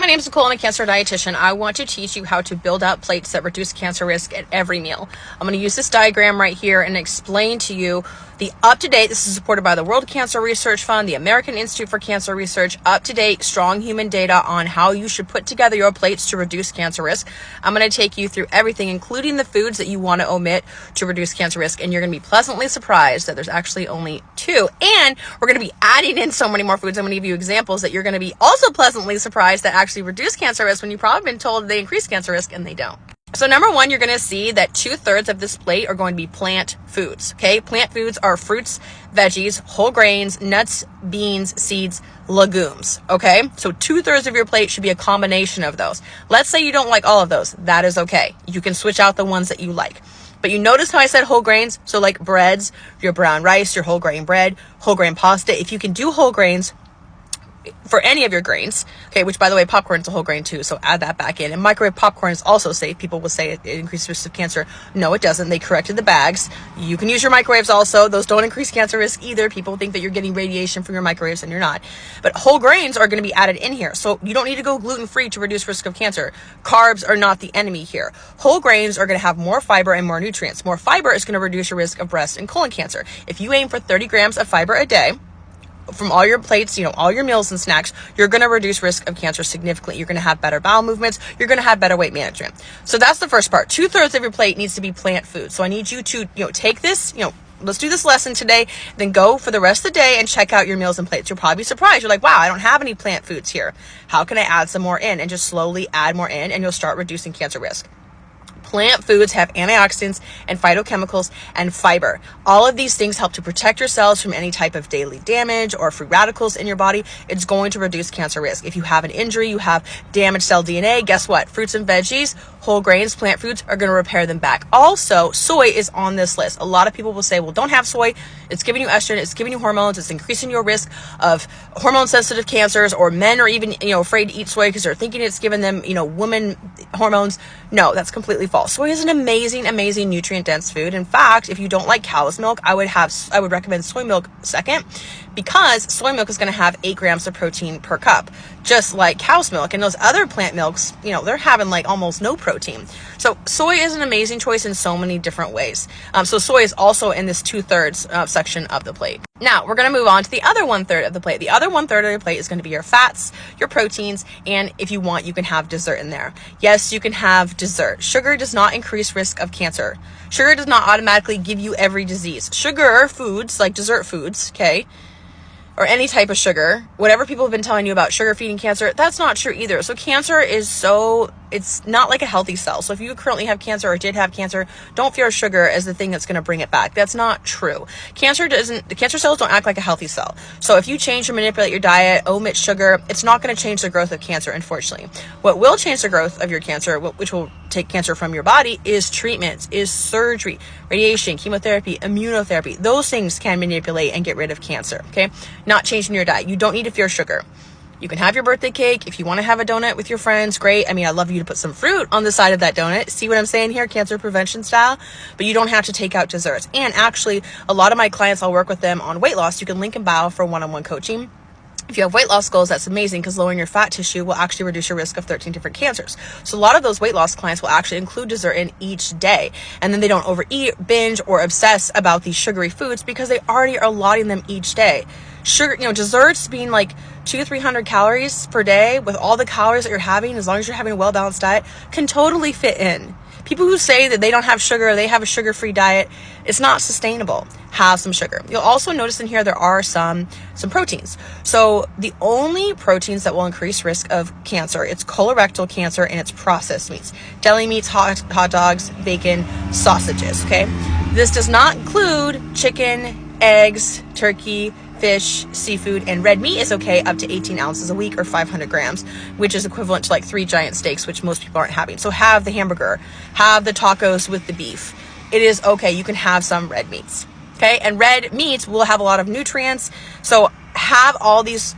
my name is Nicole. I'm a cancer dietitian. I want to teach you how to build out plates that reduce cancer risk at every meal. I'm going to use this diagram right here and explain to you the up-to-date, this is supported by the World Cancer Research Fund, the American Institute for Cancer Research, up-to-date, strong human data on how you should put together your plates to reduce cancer risk. I'm going to take you through everything, including the foods that you want to omit to reduce cancer risk, and you're going to be pleasantly surprised that there's actually only 2. And we're going to be adding in so many more foods. I'm going to give you examples that you're going to be also pleasantly surprised that actually reduce cancer risk when you've probably been told they increase cancer risk and they don't. So number 1, you're going to see that 2/3 of this plate are going to be plant foods. Okay. Plant foods are fruits, veggies, whole grains, nuts, beans, seeds, legumes. Okay. So 2/3 of your plate should be a combination of those. Let's say you don't like all of those. That is okay. You can switch out the ones that you like. But you notice how I said whole grains? So like breads, your brown rice, your whole grain bread, whole grain pasta. If you can do whole grains for any of your grains, okay, which by the way, popcorn is a whole grain too, so add that back in. And microwave popcorn is also safe. People will say it increases risk of cancer. No, it doesn't. They corrected the bags. You can use your microwaves also. Those don't increase cancer risk either. People think that you're getting radiation from your microwaves and you're not. But whole grains are going to be added in here. So you don't need to go gluten-free to reduce risk of cancer. Carbs are not the enemy here. Whole grains are going to have more fiber and more nutrients. More fiber is going to reduce your risk of breast and colon cancer. If you aim for 30 grams of fiber a day, from all your plates, all your meals and snacks, you're going to reduce risk of cancer significantly. You're going to have better bowel movements. You're going to have better weight management. So that's the first part. 2/3 of your plate needs to be plant food. So I need you to, take this, let's do this lesson today, then go for the rest of the day and check out your meals and plates. You'll probably be surprised. You're like, wow, I don't have any plant foods here. How can I add some more in? And just slowly add more in and you'll start reducing cancer risk. Plant foods have antioxidants and phytochemicals and fiber. All of these things help to protect your cells from any type of daily damage or free radicals in your body. It's going to reduce cancer risk. If you have an injury, you have damaged cell DNA, guess what? Fruits and veggies, whole grains, plant foods are going to repair them back. Also, soy is on this list. A lot of people will say, well, don't have soy. It's giving you estrogen. It's giving you hormones. It's increasing your risk of hormone-sensitive cancers, or men are even, afraid to eat soy because they're thinking it's giving them, woman hormones. No, that's completely false. Soy is an amazing, amazing nutrient-dense food. In fact, if you don't like cow's milk, I would recommend soy milk second, because soy milk is going to have 8 grams of protein per cup, just like cow's milk. And those other plant milks, they're having like almost no protein. So soy is an amazing choice in so many different ways. So soy is also in this 2/3 section of the plate. Now we're going to move on to the other 1/3 of the plate. The other 1/3 of your plate is going to be your fats, your proteins, and if you want, you can have dessert in there. Yes, you can have dessert. Sugar does not increase risk of cancer. Sugar does not automatically give you every disease. Sugar foods, like dessert foods, okay, or any type of sugar, whatever people have been telling you about sugar feeding cancer, that's not true either. So cancer it's not like a healthy cell. So if you currently have cancer or did have cancer, don't fear sugar as the thing that's going to bring it back. That's not true. The cancer cells don't act like a healthy cell. So if you change or manipulate your diet, omit sugar, it's not going to change the growth of cancer, unfortunately. What will change the growth of your cancer, which will take cancer from your body, is treatments, is surgery, radiation, chemotherapy, immunotherapy. Those things can manipulate and get rid of cancer, okay? Not changing your diet. You don't need to fear sugar. You can have your birthday cake. If you want to have a donut with your friends, great. I'd love you to put some fruit on the side of that donut. See what I'm saying here? Cancer prevention style. But you don't have to take out desserts. And actually, a lot of my clients, I'll work with them on weight loss. You can link in bio for one-on-one coaching. If you have weight loss goals, that's amazing, because lowering your fat tissue will actually reduce your risk of 13 different cancers. So a lot of those weight loss clients will actually include dessert in each day. And then they don't overeat, binge, or obsess about these sugary foods because they already are allotting them each day. Sugar, desserts being like 200 to 300 calories per day with all the calories that you're having, as long as you're having a well-balanced diet, can totally fit in. People who say that they don't have sugar or they have a sugar-free diet, it's not sustainable. Have some sugar. You'll also notice in here there are some proteins. So the only proteins that will increase risk of cancer, it's colorectal cancer and it's processed meats. Deli meats, hot dogs, bacon, sausages, okay? This does not include chicken, eggs, turkey, fish, seafood, and red meat is okay up to 18 ounces a week or 500 grams, which is equivalent to like 3 giant steaks, which most people aren't having. So have the hamburger, have the tacos with the beef. It is okay. You can have some red meats. Okay. And red meats will have a lot of nutrients. So have all these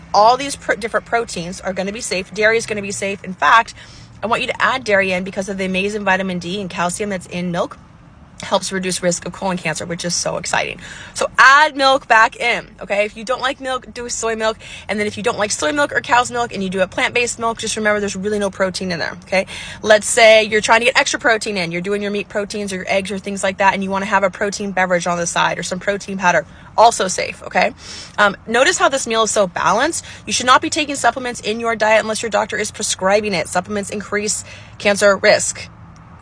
different proteins are going to be safe. Dairy is going to be safe. In fact, I want you to add dairy in because of the amazing vitamin D and calcium that's in milk. helps reduce risk of colon cancer, which is so exciting. So add milk back in, okay? If you don't like milk, do soy milk. And then if you don't like soy milk or cow's milk and you do a plant-based milk, just remember there's really no protein in there, okay? Let's say you're trying to get extra protein in. You're doing your meat proteins or your eggs or things like that, and you want to have a protein beverage on the side or some protein powder. Also safe, okay? Notice how this meal is so balanced. You should not be taking supplements in your diet unless your doctor is prescribing it. Supplements increase cancer risk.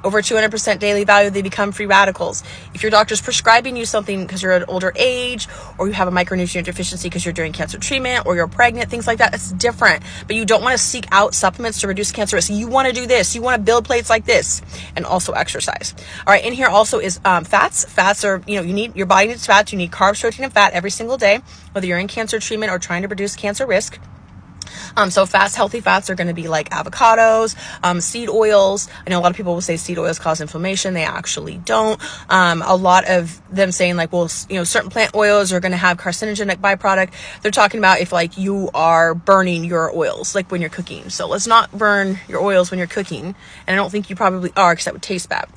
Over 200% daily value, they become free radicals. If your doctor's prescribing you something because you're at older age, or you have a micronutrient deficiency because you're doing cancer treatment, or you're pregnant, things like that, it's different. But you don't want to seek out supplements to reduce cancer risk. You want to do this. You want to build plates like this, and also exercise. All right, in here also is fats. Fats are, you need, your body needs fats. You need carbs, protein, and fat every single day, whether you're in cancer treatment or trying to reduce cancer risk. So healthy fats are going to be like avocados, seed oils. I know a lot of people will say seed oils cause inflammation. They actually don't. A lot of them saying like, well, certain plant oils are going to have carcinogenic byproduct. They're talking about if like you are burning your oils, like when you're cooking. So let's not burn your oils when you're cooking. And I don't think you probably are, because that would taste bad.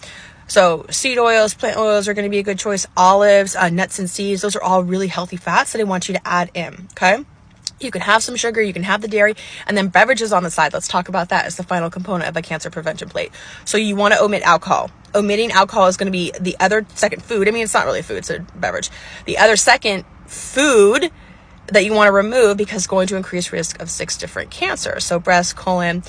So seed oils, plant oils are going to be a good choice. Olives, nuts and seeds. Those are all really healthy fats that I want you to add in. Okay. You can have some sugar, you can have the dairy, and then beverages on the side. Let's talk about that as the final component of a cancer prevention plate. So you want to omit alcohol. Omitting alcohol is going to be the other second food. I mean, it's not really a food, it's a beverage. The other second food that you want to remove, because it's going to increase risk of 6 different cancers. So breast, colon,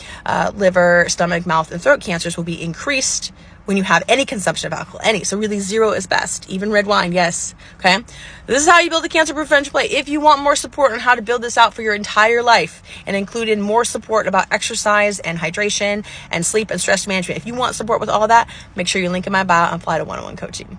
liver, stomach, mouth, and throat cancers will be increased when you have any consumption of alcohol, any. So really 0 is best, even red wine, yes, okay? This is how you build a cancer prevention plate. If you want more support on how to build this out for your entire life, and include in more support about exercise and hydration and sleep and stress management, if you want support with all that, make sure you link in my bio and apply to one-on-one coaching.